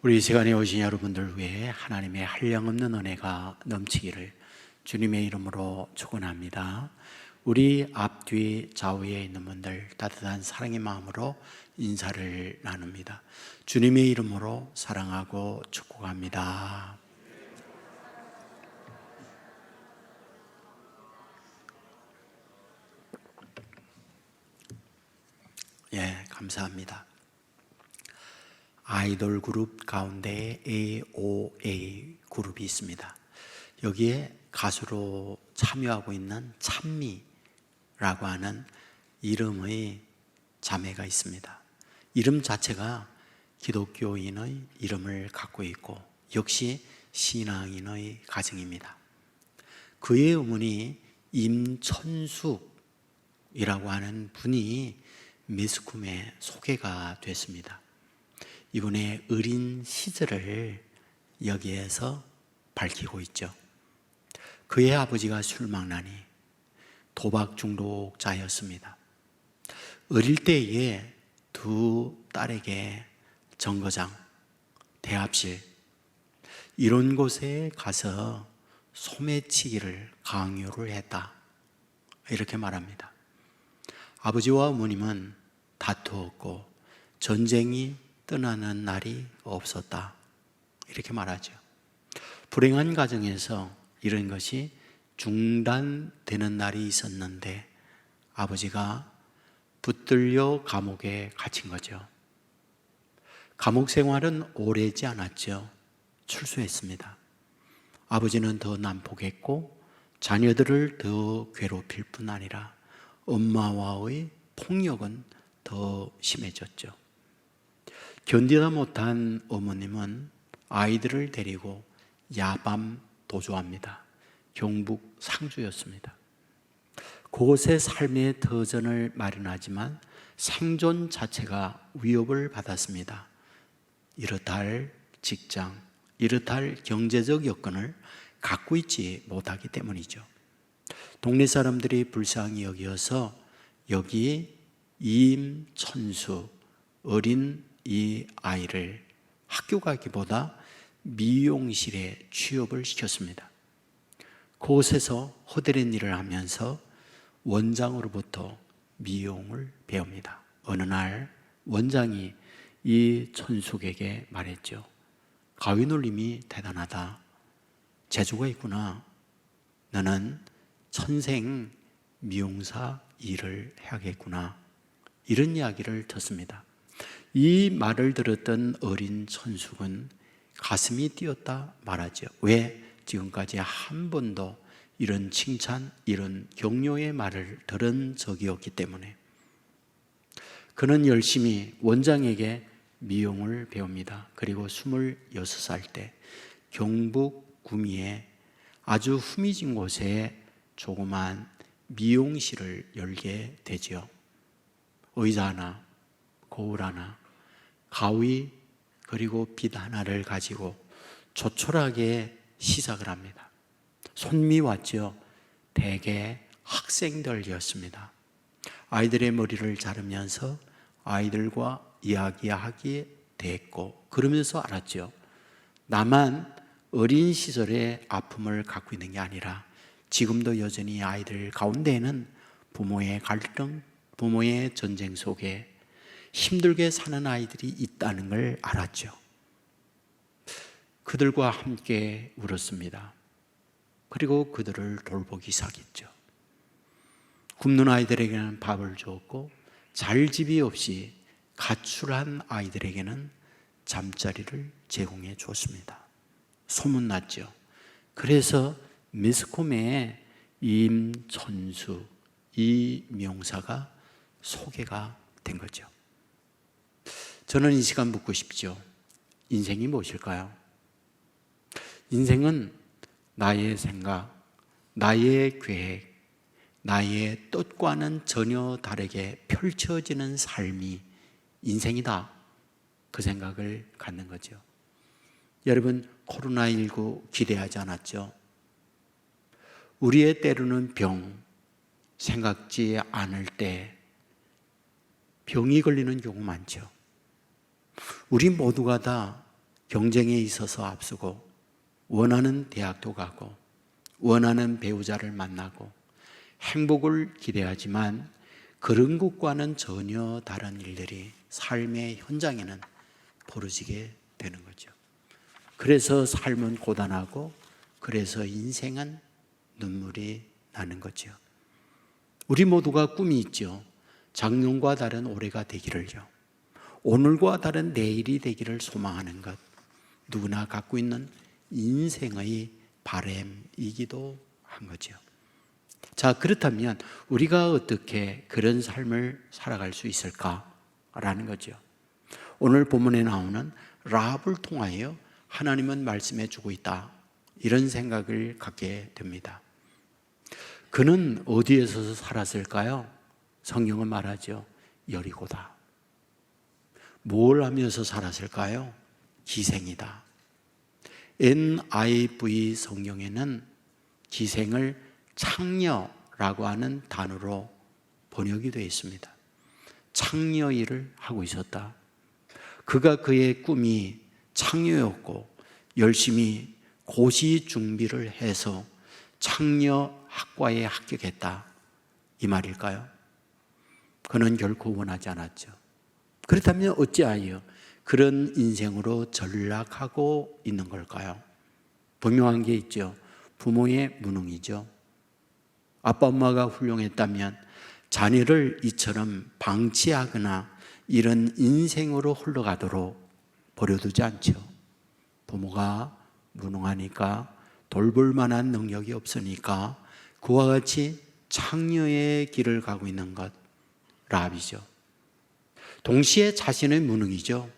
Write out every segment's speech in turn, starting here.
우리 이 시간에 오신 여러분들 위해 하나님의 한량없는 은혜가 넘치기를 주님의 이름으로 축원합니다. 우리 앞뒤 좌우에 있는 분들 따뜻한 사랑의 마음으로 인사를 나눕니다. 주님의 이름으로 사랑하고 축복합니다. 감사합니다. 아이돌 그룹 가운데 AOA 그룹이 있습니다. 여기에 가수로 참여하고 있는 찬미라고 하는 이름의 자매가 있습니다. 이름 자체가 기독교인의 이름을 갖고 있고 역시 신앙인의 가정입니다. 그의 어머니 임천숙이라고 하는 분이 매스컴에 소개가 됐습니다. 이분의 어린 시절을 여기에서 밝히고 있죠. 그의 아버지가 술망나니 도박 중독자였습니다. 어릴 때에 두 딸에게 정거장, 대합실 이런 곳에 가서 소매치기를 강요를 했다, 이렇게 말합니다. 아버지와 어머님은 다투었고 전쟁이 떠나는 날이 없었다, 이렇게 말하죠. 불행한 가정에서 이런 것이 중단되는 날이 있었는데 아버지가 붙들려 감옥에 갇힌 거죠. 감옥 생활은 오래지 않았죠. 출소했습니다. 아버지는 더 난폭했고 자녀들을 더 괴롭힐 뿐 아니라 엄마와의 폭력은 더 심해졌죠. 견디다 못한 어머님은 아이들을 데리고 야밤 도주합니다. 경북 상주였습니다. 그곳에 삶의 터전을 마련하지만 생존 자체가 위협을 받았습니다. 이렇다 할 직장, 이렇다 할 경제적 여건을 갖고 있지 못하기 때문이죠. 동네 사람들이 불쌍히 여기어서 여기 임천수 어린 이 아이를 학교 가기보다 미용실에 취업을 시켰습니다. 그곳에서 허드렛 일을 하면서 원장으로부터 미용을 배웁니다. 어느 날 원장이 이 천숙에게 말했죠. 가위눌림이 대단하다. 재주가 있구나. 너는 천생 미용사 일을 해야겠구나. 이런 이야기를 듣습니다. 이 말을 들었던 어린 천숙은 가슴이 뛰었다 말하죠. 왜? 지금까지 한 번도 이런 칭찬, 이런 격려의 말을 들은 적이 없기 때문에. 그는 열심히 원장에게 미용을 배웁니다. 그리고 26살 때 경북 구미에 아주 후미진 곳에 조그만 미용실을 열게 되죠. 의자 하나, 거울 하나, 가위 그리고 빗 하나를 가지고 조촐하게 시작을 합니다. 손님이 왔죠. 대개 학생들이었습니다. 아이들의 머리를 자르면서 아이들과 이야기하게 됐고, 그러면서 알았죠. 나만 어린 시절의 아픔을 갖고 있는 게 아니라 지금도 여전히 아이들 가운데에는 부모의 갈등, 부모의 전쟁 속에 힘들게 사는 아이들이 있다는 걸 알았죠. 그들과 함께 울었습니다. 그리고 그들을 돌보기 시작했죠. 굶는 아이들에게는 밥을 주었고 잘 집이 없이 가출한 아이들에게는 잠자리를 제공해 주었습니다. 소문났죠. 그래서 매스컴에 임천수 이 명사가 소개가 된 거죠. 저는 이 시간 묻고 싶죠. 인생이 무엇일까요? 인생은 나의 생각, 나의 계획, 나의 뜻과는 전혀 다르게 펼쳐지는 삶이 인생이다, 그 생각을 갖는 거죠. 여러분, 코로나19 기대하지 않았죠? 우리의 때로는 병, 생각지 않을 때 병이 걸리는 경우 많죠. 우리 모두가 다 경쟁에 있어서 앞서고 원하는 대학도 가고 원하는 배우자를 만나고 행복을 기대하지만 그런 것과는 전혀 다른 일들이 삶의 현장에는 벌어지게 되는 거죠. 그래서 삶은 고단하고 그래서 인생은 눈물이 나는 거죠. 우리 모두가 꿈이 있죠. 작년과 다른 올해가 되기를요. 오늘과 다른 내일이 되기를 소망하는 것. 누구나 갖고 있는 인생의 바람이기도 한 거죠. 자, 그렇다면 우리가 어떻게 그런 삶을 살아갈 수 있을까라는 거죠. 오늘 본문에 나오는 라합을 통하여 하나님은 말씀해 주고 있다, 이런 생각을 갖게 됩니다. 그는 어디에서 살았을까요? 성경은 말하죠. 여리고다. 뭘 하면서 살았을까요? 기생이다. NIV 성경에는 기생을 창녀라고 하는 단어로 번역이 되어 있습니다. 창녀 일을 하고 있었다. 그가 그의 꿈이 창녀였고 열심히 고시 준비를 해서 창녀 학과에 합격했다, 이 말일까요? 그는 결코 원하지 않았죠. 그렇다면 어찌하여 그런 인생으로 전락하고 있는 걸까요? 분명한 게 있죠. 부모의 무능이죠. 아빠 엄마가 훌륭했다면 자녀를 이처럼 방치하거나 이런 인생으로 흘러가도록 버려두지 않죠. 부모가 무능하니까, 돌볼 만한 능력이 없으니까 그와 같이 창녀의 길을 가고 있는 것, 라합이죠. 동시에 자신의 무능이죠.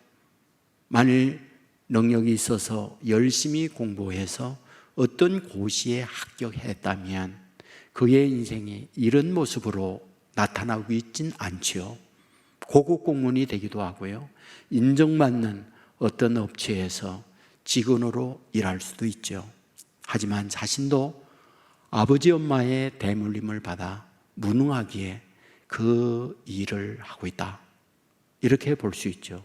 만일 능력이 있어서 열심히 공부해서 어떤 고시에 합격했다면 그의 인생이 이런 모습으로 나타나고 있진 않지요. 고급 공무원이 되기도 하고요, 인정받는 어떤 업체에서 직원으로 일할 수도 있죠. 하지만 자신도 아버지 엄마의 대물림을 받아 무능하기에 그 일을 하고 있다, 이렇게 볼 수 있죠.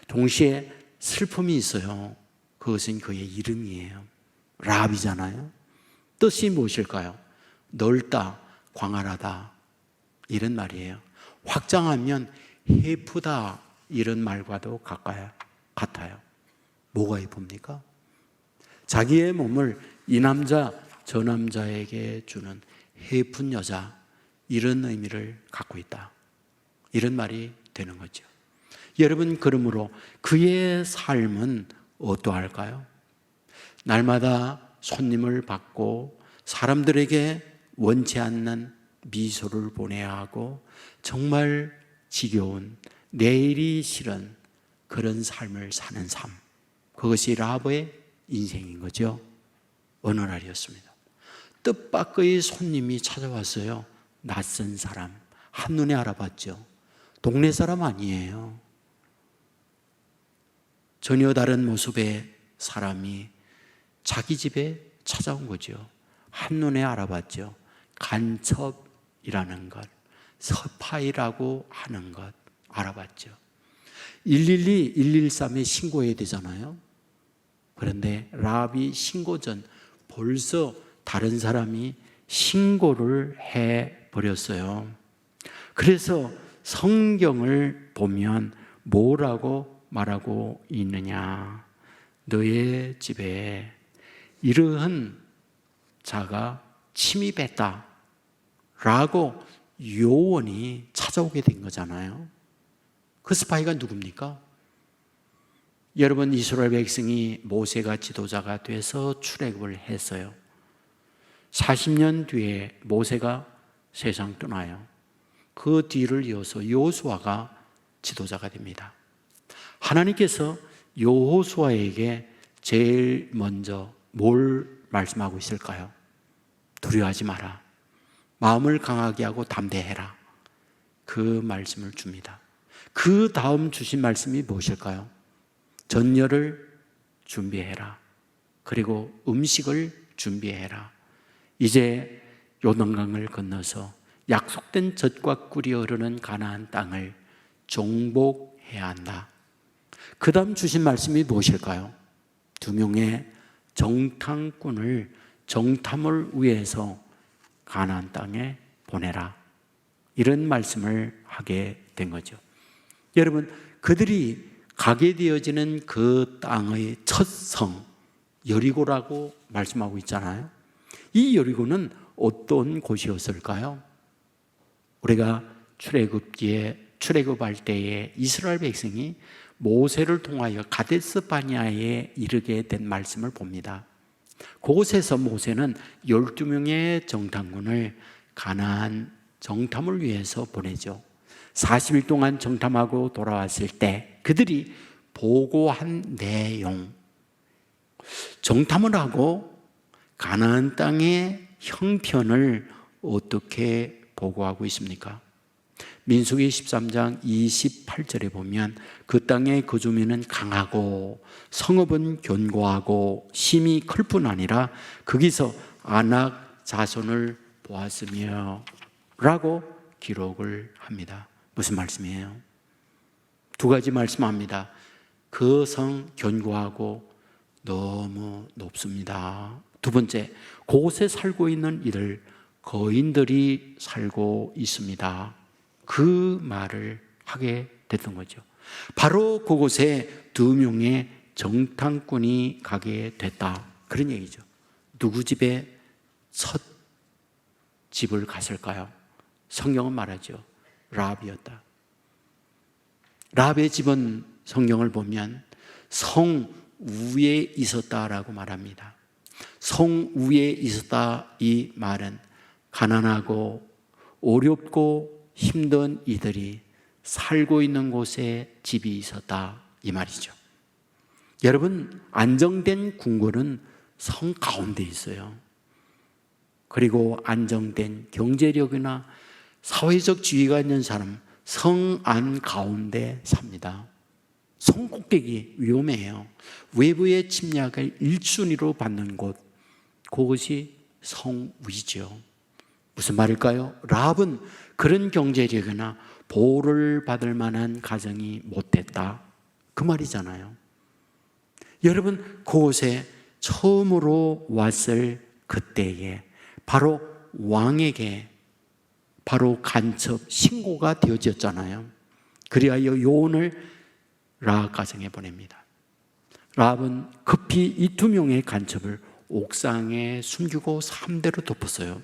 동시에 슬픔이 있어요. 그것은 그의 이름이에요. 라합이잖아요. 뜻이 무엇일까요? 넓다, 광활하다, 이런 말이에요. 확장하면 해프다, 이런 말과도 같아요. 뭐가 예쁩니까? 자기의 몸을 이 남자 저 남자에게 주는 해픈 여자, 이런 의미를 갖고 있다, 이런 말이 되는 거죠. 여러분, 그러므로 그의 삶은 어떠할까요? 날마다 손님을 받고 사람들에게 원치 않는 미소를 보내야 하고 정말 지겨운, 내일이 싫은 그런 삶을 사는 삶, 그것이 라합의 인생인 거죠. 어느 날이었습니다. 뜻밖의 손님이 찾아왔어요. 낯선 사람, 한눈에 알아봤죠. 동네 사람 아니에요. 전혀 다른 모습의 사람이 자기 집에 찾아온 거죠. 한눈에 알아봤죠. 간첩이라는 것, 서파이라고 하는 것 알아봤죠. 112, 113에 신고해야 되잖아요. 그런데 라합이 신고 전 벌써 다른 사람이 신고를 해버렸어요. 그래서 성경을 보면 뭐라고 말하고 있느냐? 너의 집에 이러한 자가 침입했다 라고 요원이 찾아오게 된 거잖아요. 그 스파이가 누굽니까? 여러분, 이스라엘 백성이 모세가 지도자가 돼서 출애굽을 했어요. 40년 뒤에 모세가 세상 떠나요. 그 뒤를 이어서 여호수아가 지도자가 됩니다. 하나님께서 여호수아에게 제일 먼저 뭘 말씀하고 있을까요? 두려워하지 마라. 마음을 강하게 하고 담대해라. 그 말씀을 줍니다. 그 다음 주신 말씀이 무엇일까요? 전열을 준비해라. 그리고 음식을 준비해라. 이제 요단강을 건너서 약속된 젖과 꿀이 흐르는 가나안 땅을 정복해야 한다. 그 다음 주신 말씀이 무엇일까요? 2명의 정탐꾼을 정탐을 위해서 가나안 땅에 보내라, 이런 말씀을 하게 된 거죠. 여러분, 그들이 가게 되어지는 그 땅의 첫 성 여리고라고 말씀하고 있잖아요. 이 여리고는 어떤 곳이었을까요? 우리가 출애굽할 때에 이스라엘 백성이 모세를 통하여 가데스 바네아에 이르게 된 말씀을 봅니다. 그곳에서 모세는 12명의 정탐꾼을 가나안 정탐을 위해서 보내죠. 40일 동안 정탐하고 돌아왔을 때 그들이 보고한 내용, 정탐을 하고 가나안 땅의 형편을 어떻게 보고하고 있습니까? 민수기 13장 28절에 보면 그 땅의 거주민은 강하고 성읍은 견고하고 심이 클 뿐 아니라 거기서 아낙 자손을 보았으며 라고 기록을 합니다. 무슨 말씀이에요? 2가지 말씀합니다. 그 성 견고하고 너무 높습니다. 2번째, 그곳에 살고 있는 이들 거인들이 살고 있습니다. 그 말을 하게 됐던 거죠. 바로 그곳에 2명의 정탐꾼이 가게 됐다, 그런 얘기죠. 누구 집에 첫 집을 갔을까요? 성경은 말하죠. 라합이었다. 라합의 집은 성경을 보면 성 위에 있었다라고 말합니다. 성 위에 있었다, 이 말은 가난하고 어렵고 힘든 이들이 살고 있는 곳에 집이 있었다, 이 말이죠. 여러분, 안정된 궁궐은 성 가운데 있어요. 그리고 안정된 경제력이나 사회적 지위가 있는 사람, 성 안 가운데 삽니다. 성 꼭대기 위험해요. 외부의 침략을 1순위로 받는 곳, 그것이 성 위죠. 무슨 말일까요? 라합은 그런 경제력이나 보호를 받을 만한 가정이 못됐다, 그 말이잖아요. 여러분, 그곳에 처음으로 왔을 그때에 바로 왕에게 바로 간첩 신고가 되어졌잖아요. 그리하여 요원을 라합 가정에 보냅니다. 라합은 급히 이 2명의 간첩을 옥상에 숨기고 3대로 덮었어요.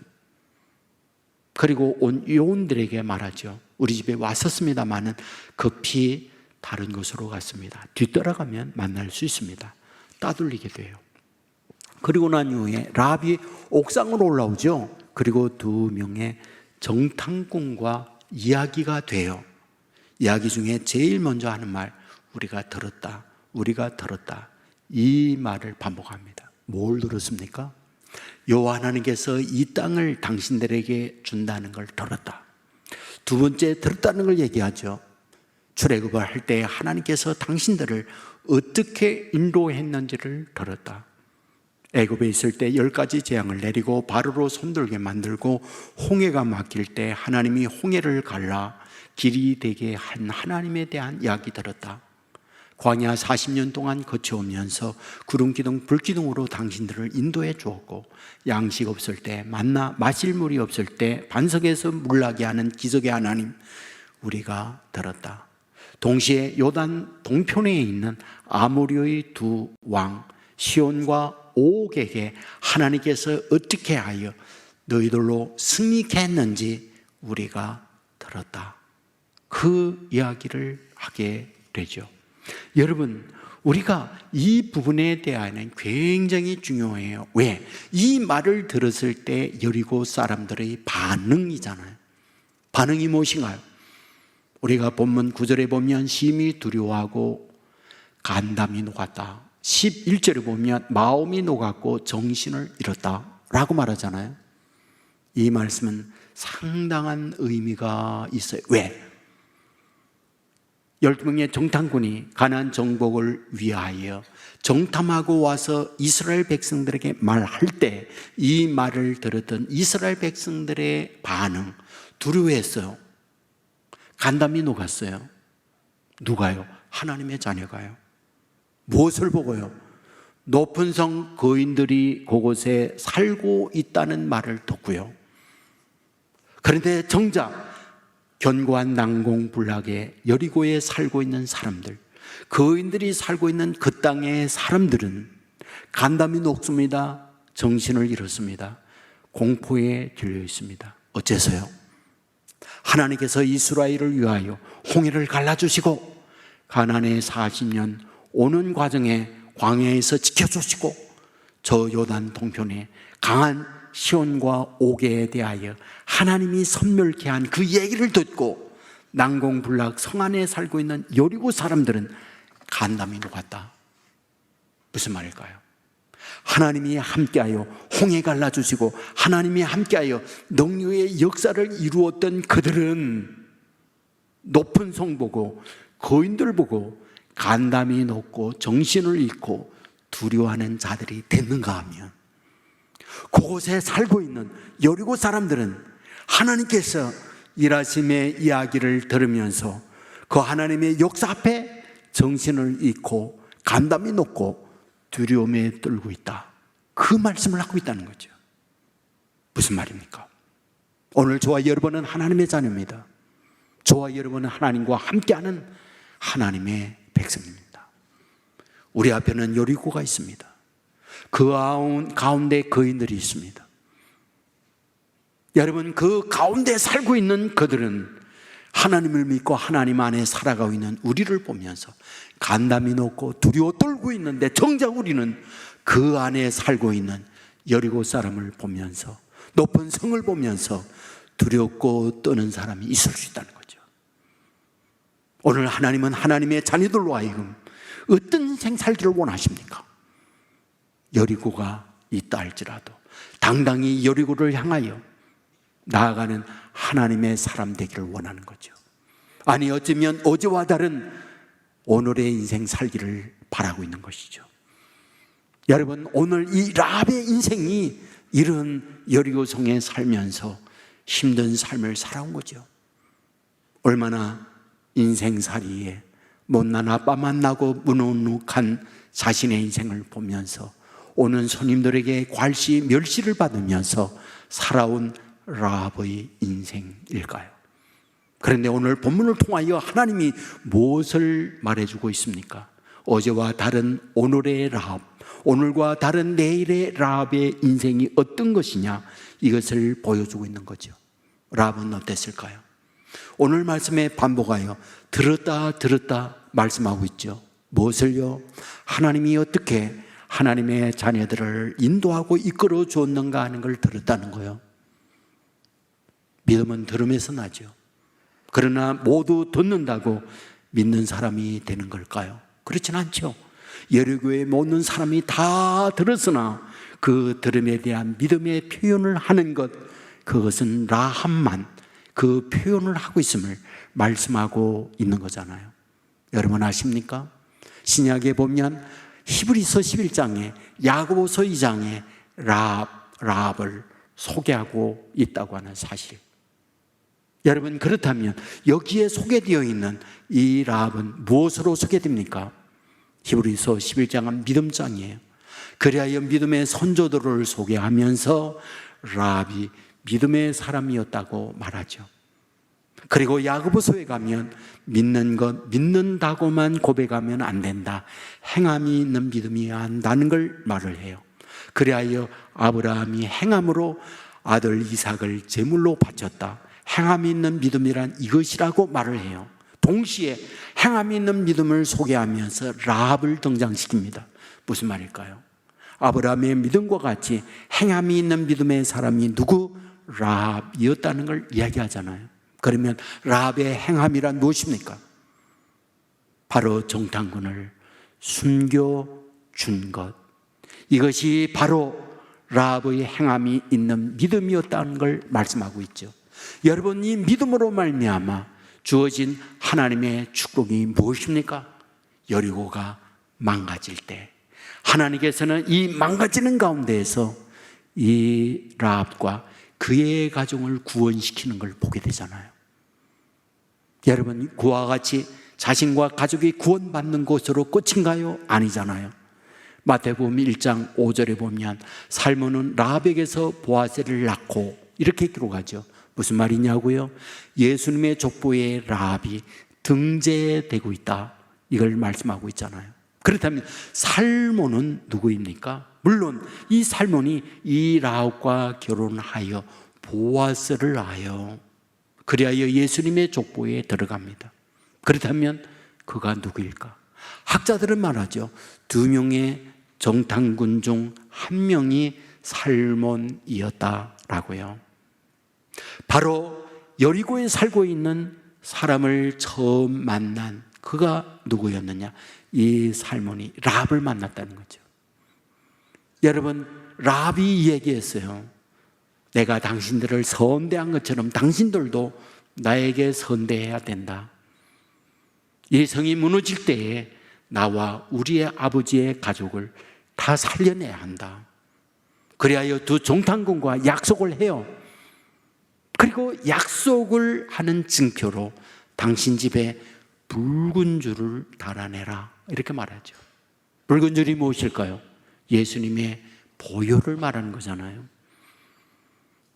그리고 온 요원들에게 말하죠. 우리 집에 왔었습니다마는 급히 다른 곳으로 갔습니다. 뒤따라가면 만날 수 있습니다. 따돌리게 돼요. 그리고 난 이후에 라합이 옥상으로 올라오죠. 그리고 2명의 정탐꾼과 이야기가 돼요. 이야기 중에 제일 먼저 하는 말, 우리가 들었다, 우리가 들었다, 이 말을 반복합니다. 뭘 들었습니까? 여호와 하나님께서 이 땅을 당신들에게 준다는 걸 들었다. 2번째, 들었다는 걸 얘기하죠. 출애굽을 할 때 하나님께서 당신들을 어떻게 인도했는지를 들었다. 애굽에 있을 때 10가지 재앙을 내리고 바로로 손들게 만들고 홍해가 막힐 때 하나님이 홍해를 갈라 길이 되게 한 하나님에 대한 이야기 들었다. 광야 40년 동안 거쳐오면서 구름 기둥 불 기둥으로 당신들을 인도해 주었고 양식 없을 때 만나 마실 물이 없을 때 반석에서 물나게 하는 기적의 하나님, 우리가 들었다. 동시에 요단 동편에 있는 아모리의 2왕 시온과 옥에게 하나님께서 어떻게 하여 너희들로 승리케 했는지 우리가 들었다. 그 이야기를 하게 되죠. 여러분, 우리가 이 부분에 대하여는 굉장히 중요해요. 왜? 이 말을 들었을 때 여리고 사람들의 반응이잖아요. 반응이 무엇인가요? 우리가 본문 9절에 보면 심히 두려워하고 간담이 녹았다. 11절에 보면 마음이 녹았고 정신을 잃었다 라고 말하잖아요. 이 말씀은 상당한 의미가 있어요. 왜? 12명의 정탐꾼이 가나안 정복을 위하여 정탐하고 와서 이스라엘 백성들에게 말할 때 이 말을 들었던 이스라엘 백성들의 반응, 두려워했어요. 간담이 녹았어요. 누가요? 하나님의 자녀가요. 무엇을 보고요? 높은 성 거인들이 그곳에 살고 있다는 말을 듣고요. 그런데 정작 견고한 난공불락의 여리고에 살고 있는 사람들, 거인들이 살고 있는 그 땅의 사람들은 간담이 녹습니다. 정신을 잃었습니다. 공포에 들려 있습니다. 어째서요? 하나님께서 이스라엘을 위하여 홍해를 갈라주시고 가나안에 40년 오는 과정에 광야에서 지켜주시고 저 요단 동편에 강한 시온과 오게에 대하여 하나님이 선멸케 한 그 얘기를 듣고 난공불락 성 안에 살고 있는 여리고 사람들은 간담이 녹았다. 무슨 말일까요? 하나님이 함께하여 홍해 갈라주시고 하나님이 함께하여 능력의 역사를 이루었던 그들은 높은 성 보고 거인들 보고 간담이 녹고 정신을 잃고 두려워하는 자들이 됐는가 하면, 그곳에 살고 있는 여리고 사람들은 하나님께서 일하심의 이야기를 들으면서 그 하나님의 역사 앞에 정신을 잃고 간담이 녹고 두려움에 떨고 있다. 그 말씀을 하고 있다는 거죠. 무슨 말입니까? 오늘 저와 여러분은 하나님의 자녀입니다. 저와 여러분은 하나님과 함께하는 하나님의 백성입니다. 우리 앞에는 여리고가 있습니다. 그 가운데 거인들이 있습니다. 여러분, 그 가운데 살고 있는 그들은 하나님을 믿고 하나님 안에 살아가고 있는 우리를 보면서 간담이 높고 두려워 떨고 있는데, 정작 우리는 그 안에 살고 있는 여리고 사람을 보면서, 높은 성을 보면서 두렵고 떠는 사람이 있을 수 있다는 거죠. 오늘 하나님은 하나님의 자녀들로 하여금 어떤 인생 살기를 원하십니까? 여리고가 있다 할지라도 당당히 여리고를 향하여 나아가는 하나님의 사람 되기를 원하는 거죠. 아니, 어쩌면 어제와 다른 오늘의 인생 살기를 바라고 있는 것이죠. 여러분, 오늘 이 라합의 인생이 이런 여리고성에 살면서 힘든 삶을 살아온 거죠. 얼마나 인생살이에 못난 아빠 만나고 무능력한 자신의 인생을 보면서 오는 손님들에게 괄시 멸시를 받으면서 살아온 라합의 인생일까요? 그런데 오늘 본문을 통하여 하나님이 무엇을 말해주고 있습니까? 어제와 다른 오늘의 라합, 오늘과 다른 내일의 라합의 인생이 어떤 것이냐, 이것을 보여주고 있는 거죠. 라합은 어땠을까요? 오늘 말씀에 반복하여 들었다 말씀하고 있죠. 무엇을요? 하나님이 어떻게 하나님의 자녀들을 인도하고 이끌어 주었는가 하는 걸 들었다는 거예요. 믿음은 들음에서 나죠. 그러나 모두 듣는다고 믿는 사람이 되는 걸까요? 그렇진 않죠. 여리고에 모든 사람이 다 들었으나 그 들음에 대한 믿음의 표현을 하는 것, 그것은 라합만 그 표현을 하고 있음을 말씀하고 있는 거잖아요. 여러분 아십니까? 신약에 보면 히브리서 11장에 야고보서 2장에 라합을 소개하고 있다고 하는 사실. 여러분, 그렇다면 여기에 소개되어 있는 이 라합은 무엇으로 소개됩니까? 히브리서 11장은 믿음장이에요. 그리하여 믿음의 선조들을 소개하면서 라합이 믿음의 사람이었다고 말하죠. 그리고 야고보서에 가면 믿는 것, 믿는다고만 고백하면 안 된다. 행함이 있는 믿음이어야 한다는 걸 말을 해요. 그리하여 아브라함이 행함으로 아들 이삭을 제물로 바쳤다. 행함이 있는 믿음이란 이것이라고 말을 해요. 동시에 행함이 있는 믿음을 소개하면서 라합을 등장시킵니다. 무슨 말일까요? 아브라함의 믿음과 같이 행함이 있는 믿음의 사람이 누구? 라합이었다는 걸 이야기하잖아요. 그러면 라합의 행함이란 무엇입니까? 바로 정탐꾼을 숨겨준 것, 이것이 바로 라합의 행함이 있는 믿음이었다는 걸 말씀하고 있죠. 여러분, 이 믿음으로 말미암아 주어진 하나님의 축복이 무엇입니까? 여리고가 망가질 때 하나님께서는 이 망가지는 가운데에서 이 라합과 그의 가정을 구원시키는 걸 보게 되잖아요. 여러분, 그와 같이 자신과 가족이 구원받는 곳으로 끝인가요? 아니잖아요. 마태복음 1장 5절에 보면 살몬은 라합에게서 보아스를 낳고 이렇게 기록하죠. 무슨 말이냐고요? 예수님의 족보에 라합이 등재되고 있다, 이걸 말씀하고 있잖아요. 그렇다면 살몬은 누구입니까? 물론 이 살몬이 이 라합과 결혼하여 보아스를 낳아요. 그리하여 예수님의 족보에 들어갑니다. 그렇다면 그가 누구일까? 학자들은 말하죠. 2명의 정탐꾼 중 1명이 살몬이었다라고요. 바로 여리고에 살고 있는 사람을 처음 만난 그가 누구였느냐? 이 살몬이 라합을 만났다는 거죠. 여러분, 라합이 얘기했어요. 내가 당신들을 선대한 것처럼 당신들도 나에게 선대해야 된다. 이 성이 무너질 때에 나와 우리의 아버지의 가족을 다 살려내야 한다. 그리하여 2 정탐꾼과 약속을 해요. 그리고 약속을 하는 증표로 당신 집에 붉은 줄을 달아내라, 이렇게 말하죠. 붉은 줄이 무엇일까요? 예수님의 보혈을 말하는 거잖아요.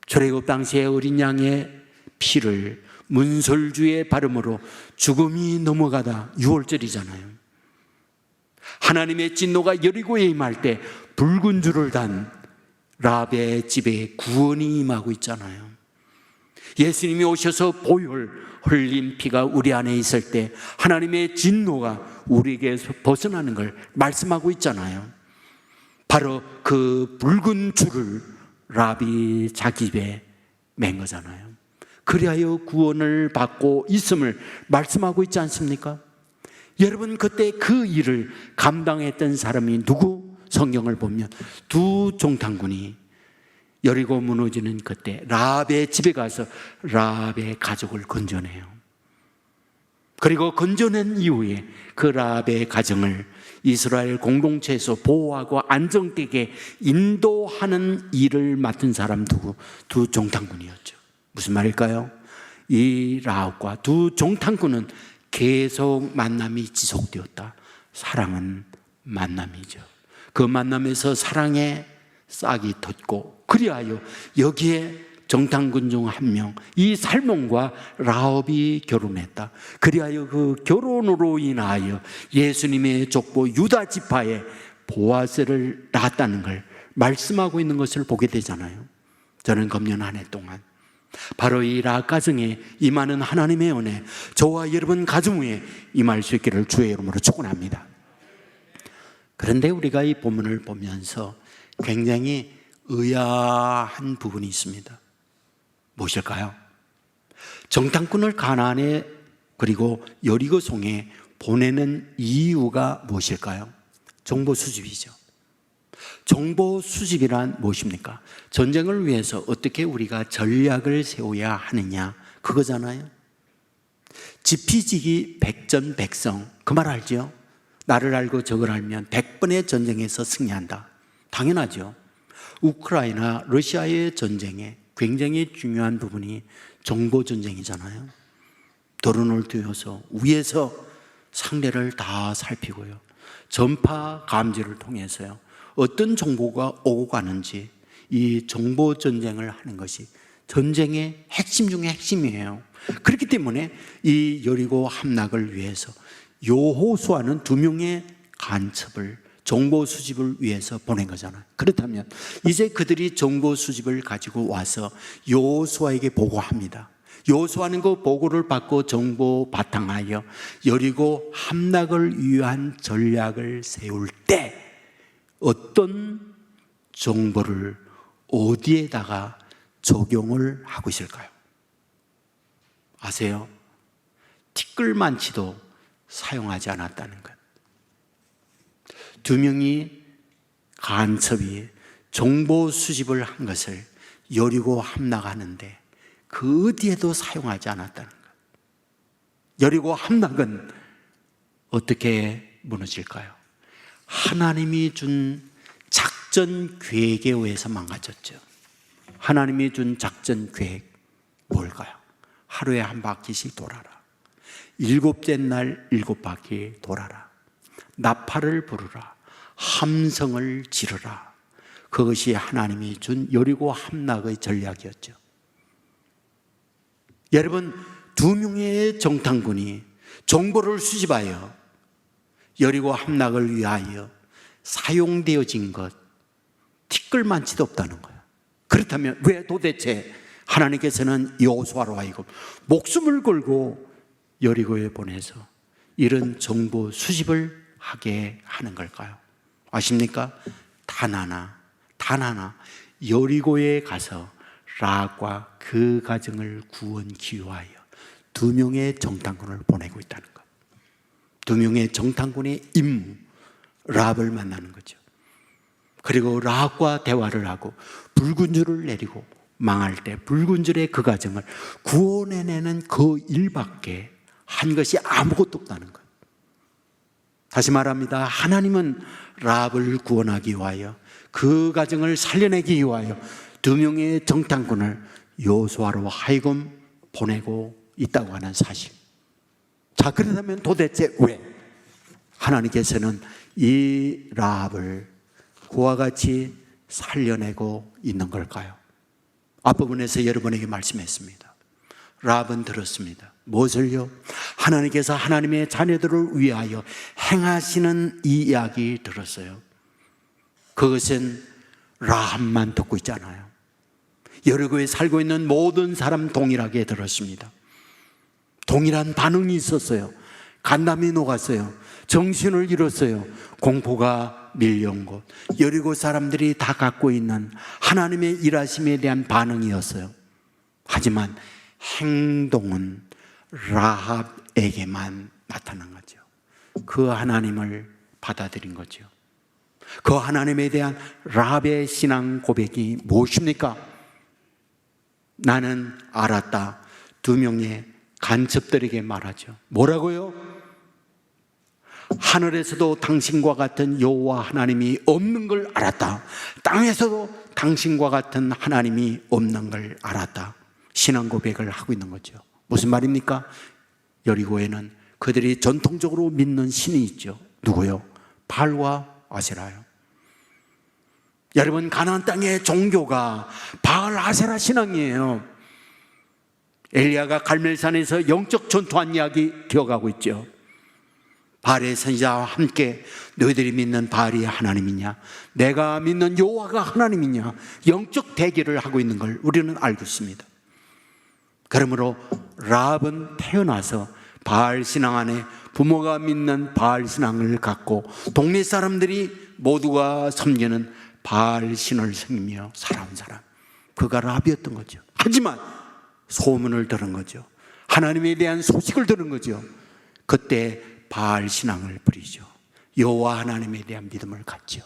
출애굽 당시에 어린 양의 피를 문설주의 발음으로 죽음이 넘어가다 6월절이잖아요. 하나님의 진노가 여리고에 임할 때 붉은 줄을 단 라합의 집에 구원이 임하고 있잖아요. 예수님이 오셔서 보혈 흘린 피가 우리 안에 있을 때 하나님의 진노가 우리에게서 벗어나는 걸 말씀하고 있잖아요. 바로 그 붉은 줄을 라합이 자기 집에 맨 거잖아요. 그리하여 구원을 받고 있음을 말씀하고 있지 않습니까? 여러분, 그때 그 일을 감당했던 사람이 누구? 성경을 보면 2 정탐꾼이 여리고 무너지는 그때 라합의 집에 가서 라합의 가족을 건져내요. 그리고 건져낸 이후에 그 라합의 가정을 이스라엘 공동체에서 보호하고 안정되게 인도하는 일을 맡은 사람 누구? 2 정탐꾼이었죠. 무슨 말일까요? 이 라합과 2 정탐꾼은 계속 만남이 지속되었다. 사랑은 만남이죠. 그 만남에서 사랑의 싹이 돋고, 그리하여 여기에 정탐꾼 중 1명, 이 살몬과 라합이 결혼했다. 그리하여 그 결혼으로 인하여 예수님의 족보 유다 지파에 보아스를 낳았다는 걸 말씀하고 있는 것을 보게 되잖아요. 저는 금년 한 해 동안 바로 이 라합 가정에 임하는 하나님의 은혜, 저와 여러분 가정 위에 임할 수 있기를 주의 이름으로 축원합니다. 그런데 우리가 이 본문을 보면서 굉장히 의아한 부분이 있습니다. 무엇일까요? 정탐꾼을 가나안에 그리고 여리고 성에 보내는 이유가 무엇일까요? 정보 수집이죠. 정보 수집이란 무엇입니까? 전쟁을 위해서 어떻게 우리가 전략을 세워야 하느냐, 그거잖아요. 지피지기 백전백성, 그 말 알죠? 나를 알고 적을 알면 100번의 전쟁에서 승리한다. 당연하죠. 우크라이나 러시아의 전쟁에 굉장히 중요한 부분이 정보 전쟁이잖아요. 드론을 띄워서 위에서 상대를 다 살피고요, 전파 감지를 통해서요, 어떤 정보가 오고 가는지 이 정보 전쟁을 하는 것이 전쟁의 핵심 중에 핵심이에요. 그렇기 때문에 이 여리고 함락을 위해서 여호수아는 2명의 간첩을 정보 수집을 위해서 보낸 거잖아요. 그렇다면 이제 그들이 정보 수집을 가지고 와서 여호수아에게 보고합니다. 여호수아는 그 보고를 받고 정보 바탕하여 여리고 함락을 위한 전략을 세울 때 어떤 정보를 어디에다가 적용을 하고 있을까요? 아세요? 티끌만치도 사용하지 않았다는 것. 2명이 간첩이 정보 수집을 한 것을 여리고 함락하는데 그 어디에도 사용하지 않았다는 것. 여리고 함락은 어떻게 무너질까요? 하나님이 준 작전 계획에 의해서 망가졌죠. 하나님이 준 작전 계획 뭘까요? 하루에 한 바퀴씩 돌아라. 일곱째 날 7바퀴 돌아라. 나팔을 부르라. 함성을 지르라. 그것이 하나님이 준 여리고 함락의 전략이었죠. 여러분, 2명의 정탐꾼이 정보를 수집하여 여리고 함락을 위하여 사용되어진 것 티끌만치도 없다는 거예요. 그렇다면 왜 도대체 하나님께서는 여호수아로 하여금 목숨을 걸고 여리고에 보내서 이런 정보 수집을 하게 하는 걸까요? 아십니까? 단 하나 여리고에 가서 락과 그 가정을 구원기 위하여 2명의 정탐꾼을 보내고 있다는 것. 2명의 정탐꾼의 임무, 랍을 만나는 거죠. 그리고 락과 대화를 하고 붉은 줄을 내리고 망할 때 붉은 줄의 그 가정을 구원해내는 그 일밖에 한 것이 아무것도 없다는 것. 다시 말합니다. 하나님은 랍을 구원하기 위하여 그 가정을 살려내기 위하여 2명의 정탐꾼을 여호수아로 하여금 보내고 있다고 하는 사실. 자, 그렇다면 도대체 왜 하나님께서는 이 랍을 그와 같이 살려내고 있는 걸까요? 앞부분에서 여러분에게 말씀했습니다. 랍은 들었습니다. 무엇을요? 하나님께서 하나님의 자녀들을 위하여 행하시는 이 이야기 들었어요. 그것은 랍만 듣고 있잖아요. 여리고에 살고 있는 모든 사람 동일하게 들었습니다. 동일한 반응이 있었어요. 간담이 녹았어요. 정신을 잃었어요. 공포가 밀려온 곳, 여리고 사람들이 다 갖고 있는 하나님의 일하심에 대한 반응이었어요. 하지만 행동은 라합에게만 나타난 거죠. 그 하나님을 받아들인 거죠. 그 하나님에 대한 라합의 신앙 고백이 무엇입니까? 나는 알았다. 2명의 간첩들에게 말하죠. 뭐라고요? 하늘에서도 당신과 같은 여호와 하나님이 없는 걸 알았다. 땅에서도 당신과 같은 하나님이 없는 걸 알았다. 신앙 고백을 하고 있는 거죠. 무슨 말입니까? 여리고에는 그들이 전통적으로 믿는 신이 있죠. 누구요? 바알과 아세라요. 여러분, 가나안 땅의 종교가 바알 아세라 신앙이에요. 엘리야가 갈멜산에서 영적 전투한 이야기 기억하고 있죠. 바알의 선지자와 함께 너희들이 믿는 바알이 하나님이냐, 내가 믿는 여호와가 하나님이냐, 영적 대결을 하고 있는 걸 우리는 알고 있습니다. 그러므로 라합은 태어나서 바알 신앙 안에 부모가 믿는 바알 신앙을 갖고 동네 사람들이 모두가 섬기는 바알 신을 섬기며 살아온 사람, 그가 라합이었던 거죠. 하지만 소문을 들은 거죠. 하나님에 대한 소식을 들은 거죠. 그때 바알 신앙을 버리죠. 여호와 하나님에 대한 믿음을 갖죠.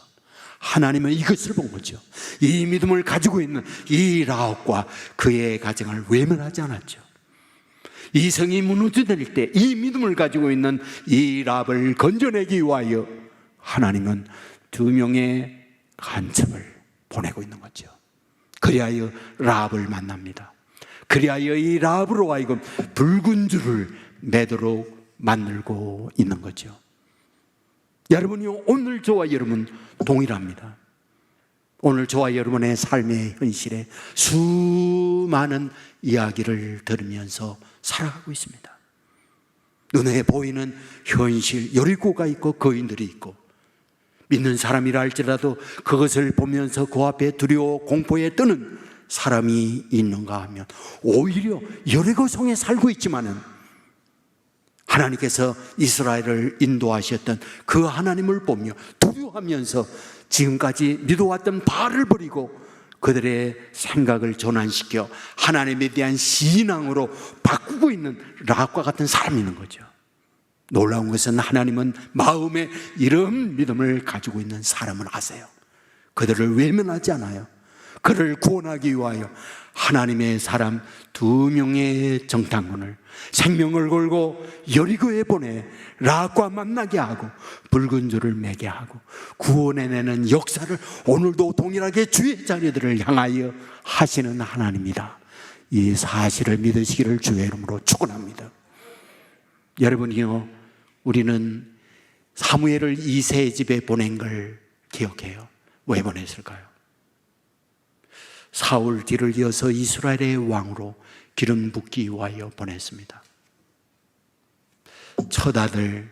하나님은 이것을 본 거죠. 이 믿음을 가지고 있는 이 라합과 그의 가정을 외면하지 않았죠. 이 성이 무너질 때 이 믿음을 가지고 있는 이 라합을 건져내기 위하여 하나님은 2명의 간첩을 보내고 있는 거죠. 그리하여 라합을 만납니다. 그리하여 이 라합으로 하여금 붉은 줄을 매도록 만들고 있는 거죠. 여러분이 오늘 저와 여러분 동일합니다. 오늘 저와 여러분의 삶의 현실에 수많은 이야기를 들으면서 살아가고 있습니다. 눈에 보이는 현실, 여리고가 있고 거인들이 있고, 믿는 사람이라 할지라도 그것을 보면서 그 앞에 두려워 공포에 뜨는 사람이 있는가 하면 오히려 여리고 성에 살고 있지만은 하나님께서 이스라엘을 인도하셨던 그 하나님을 보며 두려워하면서 지금까지 믿어왔던 바알을 버리고 그들의 생각을 전환시켜 하나님에 대한 신앙으로 바꾸고 있는 라합과 같은 사람이 있는 거죠. 놀라운 것은 하나님은 마음에 이런 믿음을 가지고 있는 사람을 아세요. 그들을 외면하지 않아요. 그를 구원하기 위하여 하나님의 사람 2명의 정탐꾼을 생명을 걸고 여리고에 보내 라합과 만나게 하고 붉은 줄을 매게 하고 구원해내는 역사를 오늘도 동일하게 주의 자녀들을 향하여 하시는 하나님이다. 이 사실을 믿으시기를 주의 이름으로 축원합니다. 여러분이요, 우리는 사무엘을 이새의 집에 보낸 걸 기억해요. 왜 보냈을까요? 사울 뒤를 이어서 이스라엘의 왕으로 기름 붓기 위하여 보냈습니다. 첫 아들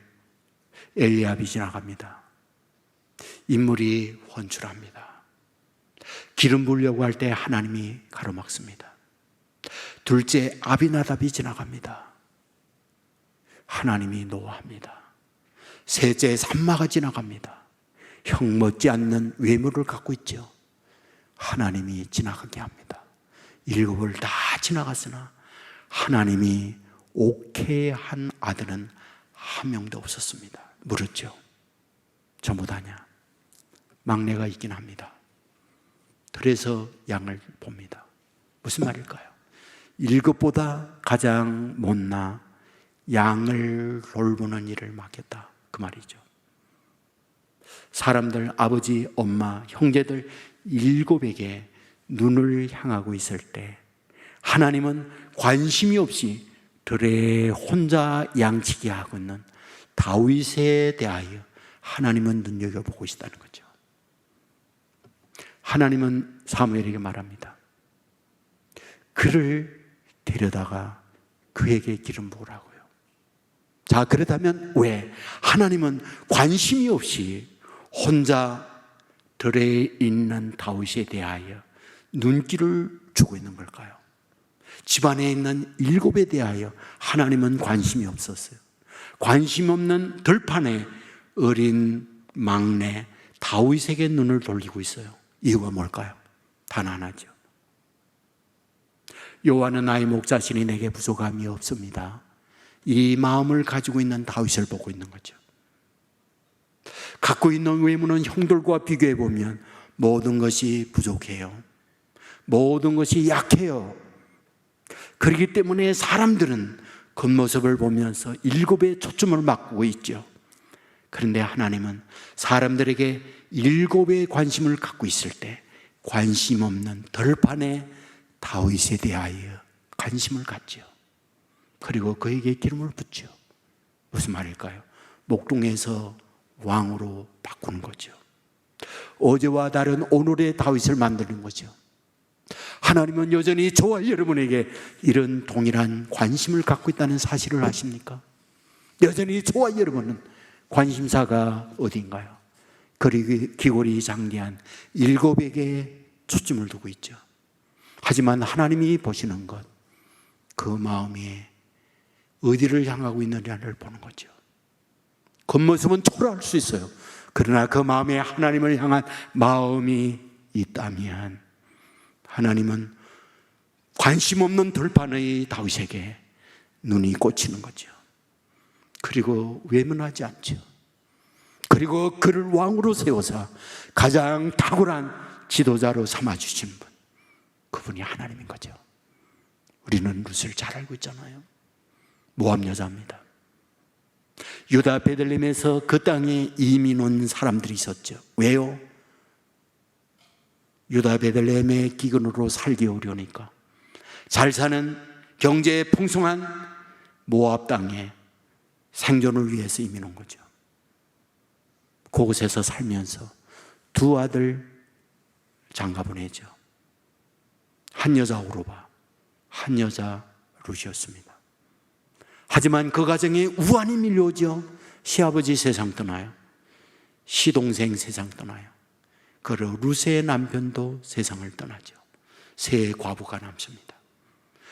엘리압이 지나갑니다. 인물이 훤출합니다. 기름 부으려고 할 때 하나님이 가로막습니다. 둘째 아비나답이 지나갑니다. 하나님이 노합니다. 셋째 삼마가 지나갑니다. 형 못지 않는 외모를 갖고 있죠. 하나님이 지나가게 합니다. 일곱을 다 지나갔으나 하나님이 오케이 한 아들은 한 명도 없었습니다. 물었죠. 전부 다냐? 막내가 있긴 합니다. 그래서 양을 봅니다. 무슨 말일까요? 일곱보다 가장 못나 양을 돌보는 일을 맡겼다, 그 말이죠. 사람들, 아버지, 엄마, 형제들 일곱에게 눈을 향하고 있을 때 하나님은 관심이 없이 들에 혼자 양치기 하고 있는 다윗에 대하여 하나님은 눈여겨보고 있다는 거죠. 하나님은 사무엘에게 말합니다. 그를 데려다가 그에게 기름 부으라고요. 자, 그렇다면 왜 하나님은 관심이 없이 혼자 들에 있는 다윗에 대하여 눈길을 주고 있는 걸까요? 집안에 있는 일곱에 대하여 하나님은 관심이 없었어요. 관심 없는 들판에 어린 막내 다윗에게 눈을 돌리고 있어요. 이유가 뭘까요? 단 하나죠. 여호와는 나의 목자시니 내게 부족함이 없습니다. 이 마음을 가지고 있는 다윗을 보고 있는 거죠. 갖고 있는 외모는 형들과 비교해 보면 모든 것이 부족해요. 모든 것이 약해요. 그렇기 때문에 사람들은 겉모습을 보면서 일곱에 초점을 맞고 있죠. 그런데 하나님은 사람들에게 일곱의 관심을 갖고 있을 때 관심 없는 들판의 다윗에 대하여 관심을 갖죠. 그리고 그에게 기름을 붓죠. 무슨 말일까요? 목동에서 왕으로 바꾸는 거죠. 어제와 다른 오늘의 다윗을 만드는 거죠. 하나님은 여전히 저와 여러분에게 이런 동일한 관심을 갖고 있다는 사실을 아십니까? 여전히 저와 여러분은 관심사가 어딘가요? 그리고 귀골이 장대한 일곱에게 초점을 두고 있죠. 하지만 하나님이 보시는 것, 그 마음이 어디를 향하고 있느냐를 보는 거죠. 겉모습은 초라할 수 있어요. 그러나 그 마음에 하나님을 향한 마음이 있다면 하나님은 관심 없는 들판의 다윗에게 눈이 꽂히는 거죠. 그리고 외면하지 않죠. 그리고 그를 왕으로 세워서 가장 탁월한 지도자로 삼아주신 분, 그분이 하나님인 거죠. 우리는 룻을 잘 알고 있잖아요. 모압 여자입니다. 유다 베들레헴에서 그 땅에 이민 온 사람들이 있었죠. 왜요? 유다 베들레헴의 기근으로 살기 어려우니까 잘 사는 경제에 풍성한 모압 땅에 생존을 위해서 이민 온 거죠. 그곳에서 살면서 두 아들 장가 보내죠. 한 여자 오르바, 한 여자 룻이었습니다. 하지만 그 가정에 우환이 밀려오죠. 시아버지 세상 떠나요. 시동생 세상 떠나요. 그리고 룻의 남편도 세상을 떠나죠. 세 과부가 남습니다.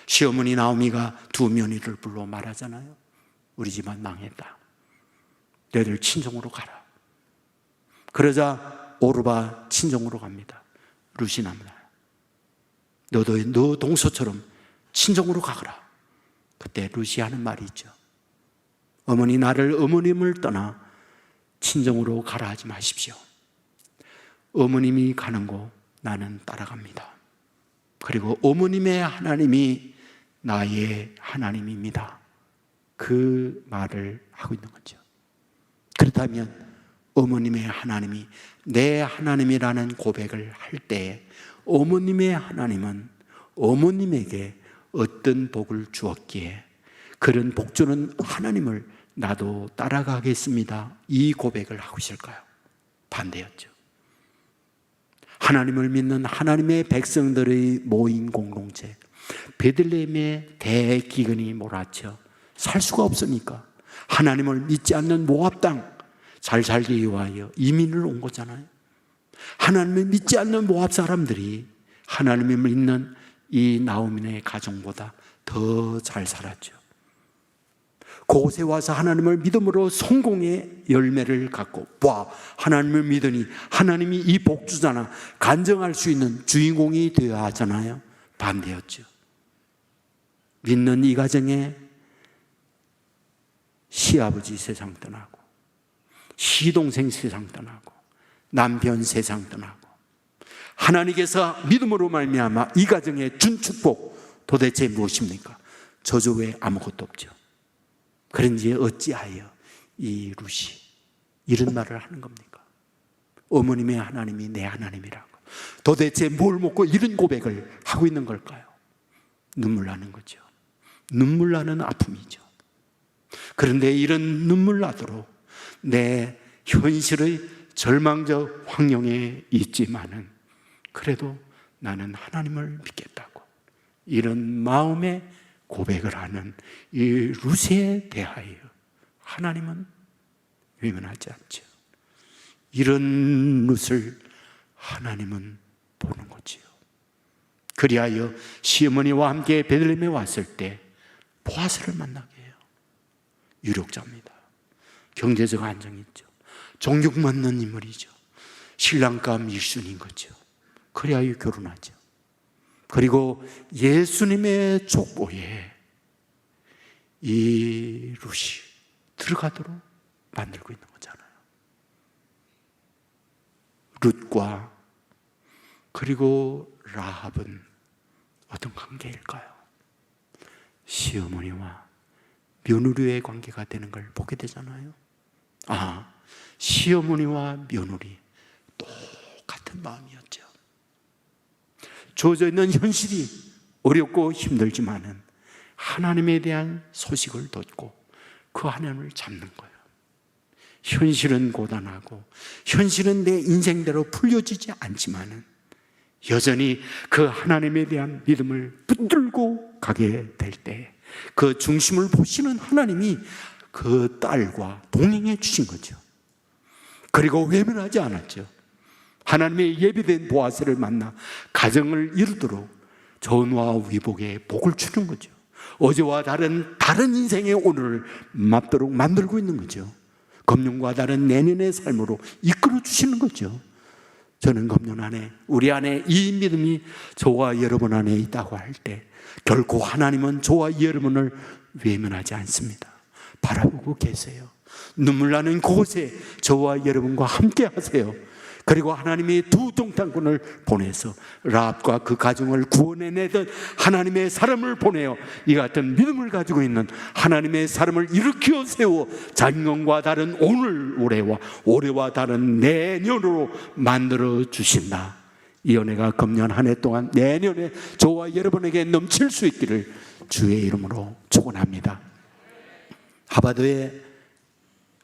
시어머니 나오미가 두 며느리를 불러 말하잖아요. 우리 집안 망했다. 너희들 친정으로 가라. 그러자 오르바 친정으로 갑니다. 룻이 남나요. 너도 너 동서처럼 친정으로 가거라. 그때 룻이 하는 말이 있죠. 어머니, 나를 어머님을 떠나 친정으로 가라 하지 마십시오. 어머님이 가는 곳 나는 따라갑니다. 그리고 어머님의 하나님이 나의 하나님입니다. 그 말을 하고 있는 거죠. 그렇다면 어머님의 하나님이 내 하나님이라는 고백을 할 때 어머님의 하나님은 어머님에게 어떤 복을 주었기에 그런 복주는 하나님을 나도 따라가겠습니다, 이 고백을 하고 있을까요? 반대였죠. 하나님을 믿는 하나님의 백성들의 모인 공동체, 베들레헴의 대기근이 몰아쳐 살 수가 없으니까 하나님을 믿지 않는 모압 땅 잘 살기 위하여 이민을 온 거잖아요. 하나님을 믿지 않는 모압 사람들이 하나님을 믿는 이 나오미의 가정보다 더 잘 살았죠. 그곳에 와서 하나님을 믿음으로 성공의 열매를 갖고, 와, 하나님을 믿으니 하나님이 이 복주잖아, 간증할 수 있는 주인공이 되어야 하잖아요. 반대였죠. 믿는 이 가정에 시아버지 세상 떠나고, 시동생 세상 떠나고, 남편 세상 떠나고, 하나님께서 믿음으로 말미암아 이 가정에 준 축복 도대체 무엇입니까? 저주 외에 아무것도 없죠. 그런지 어찌하여 이 룻이 이런 말을 하는 겁니까? 어머님의 하나님이 내 하나님이라고. 도대체 뭘 먹고 이런 고백을 하고 있는 걸까요? 눈물 나는 거죠. 눈물 나는 아픔이죠. 그런데 이런 눈물 나도록 내 현실의 절망적 환경에 있지만은 그래도 나는 하나님을 믿겠다고, 이런 마음의 고백을 하는 이 룻에 대하여 하나님은 외면하지 않죠. 이런 룻을 하나님은 보는 거지요. 그리하여 시어머니와 함께 베들레헴에 왔을 때 보아스를 만나게 해요. 유력자입니다. 경제적 안정이 있죠. 존경받는 인물이죠. 신랑감 1순위인 거죠. 그리하여 결혼하죠. 그리고 예수님의 족보에 이 룻이 들어가도록 만들고 있는 거잖아요. 룻과 그리고 라합은 어떤 관계일까요? 시어머니와 며느리의 관계가 되는 걸 보게 되잖아요. 아, 시어머니와 며느리 똑같은 마음이었죠. 주어져 있는 현실이 어렵고 힘들지만은 하나님에 대한 소식을 듣고 그 하나님을 잡는 거예요. 현실은 고단하고 현실은 내 인생대로 풀려지지 않지만은 여전히 그 하나님에 대한 믿음을 붙들고 가게 될 때 그 중심을 보시는 하나님이 그 딸과 동행해 주신 거죠. 그리고 외면하지 않았죠. 하나님의 예비된 보아스를 만나 가정을 이루도록 전와 위복의 복을 주는 거죠. 어제와 다른 인생의 오늘을 맞도록 만들고 있는 거죠. 금년과 다른 내년의 삶으로 이끌어 주시는 거죠. 저는 금년 안에, 우리 안에 이 믿음이 저와 여러분 안에 있다고 할 때 결코 하나님은 저와 여러분을 외면하지 않습니다. 바라보고 계세요. 눈물 나는 곳에 저와 여러분과 함께 하세요. 그리고 하나님이 두 동탄꾼을 보내서 라합과 그 가정을 구원해내던 하나님의 사람을 보내어 이 같은 믿음을 가지고 있는 하나님의 사람을 일으켜 세워 작년과 다른 오늘 올해와 다른 내년으로 만들어 주신다. 이 은혜가 금년 한 해 동안 내년에 저와 여러분에게 넘칠 수 있기를 주의 이름으로 축원합니다. 하버드에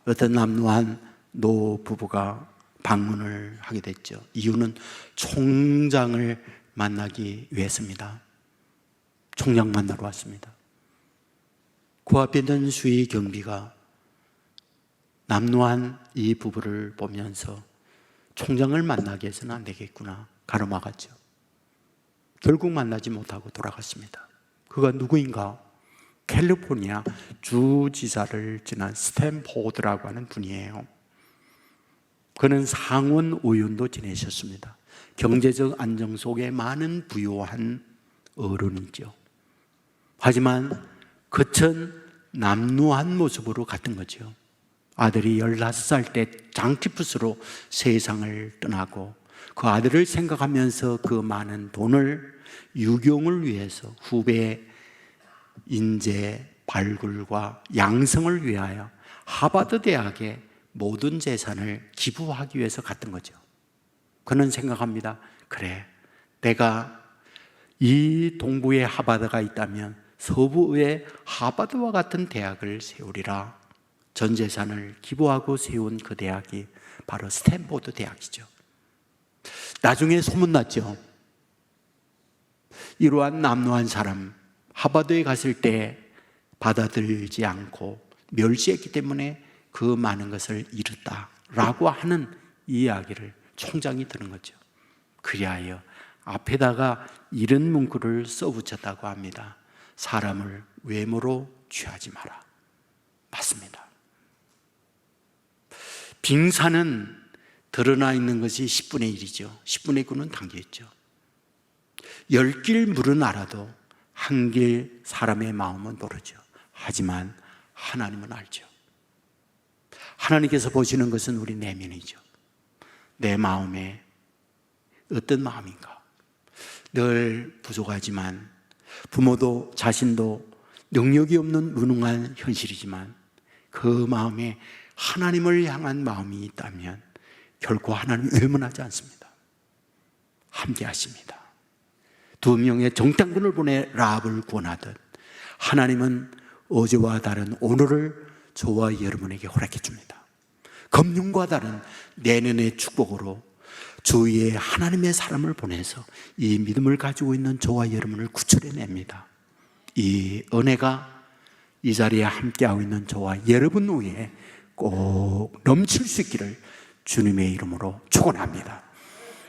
어떤 남루한 노 부부가 방문을 하게 됐죠. 이유는 총장을 만나기 위해서입니다. 총장 만나러 왔습니다. 그 앞에 있는 수의 경비가 남루한 이 부부를 보면서 총장을 만나게 해서는 안 되겠구나 가로막았죠. 결국 만나지 못하고 돌아갔습니다. 그가 누구인가? 캘리포니아 주지사를 지난 스탠포드라고 하는 분이에요. 그는 상원 의원도 지내셨습니다. 경제적 안정 속에 많은 부유한 어른이죠. 하지만 그천 남루한 모습으로 갔던 거죠. 아들이 16살 때 장티푸스로 세상을 떠나고 그 아들을 생각하면서 그 많은 돈을 유경을 위해서 후배 인재 발굴과 양성을 위하여 하버드 대학에 모든 재산을 기부하기 위해서 갔던 거죠. 그는 생각합니다. 그래, 내가 이 동부에 하버드가 있다면 서부의 하버드와 같은 대학을 세우리라. 전 재산을 기부하고 세운 그 대학이 바로 스탠포드 대학이죠. 나중에 소문났죠. 이러한 남루한 사람, 하버드에 갔을 때 받아들이지 않고 멸시했기 때문에 그 많은 것을 잃었다라고 하는 이야기를 총장이 들은 거죠. 그리하여 앞에다가 이런 문구를 써붙였다고 합니다. 사람을 외모로 취하지 마라. 맞습니다. 빙산은 드러나 있는 것이 10분의 1이죠. 10분의 9는 담겨있죠. 10길 물은 알아도 한 길 사람의 마음은 모르죠. 하지만 하나님은 알죠. 하나님께서 보시는 것은 우리 내면이죠. 내 마음에 어떤 마음인가. 늘 부족하지만 부모도 자신도 능력이 없는 무능한 현실이지만 그 마음에 하나님을 향한 마음이 있다면 결코 하나님 외면하지 않습니다. 함께 하십니다. 2명의 정탐꾼을 보내 라합을 구원하듯 하나님은 어제와 다른 오늘을 저와 여러분에게 허락해 줍니다. 금년과 다른 내년의 축복으로 주위에 하나님의 사람을 보내서 이 믿음을 가지고 있는 저와 여러분을 구출해냅니다. 이 은혜가 이 자리에 함께하고 있는 저와 여러분 위에 꼭 넘칠 수 있기를 주님의 이름으로 축원합니다.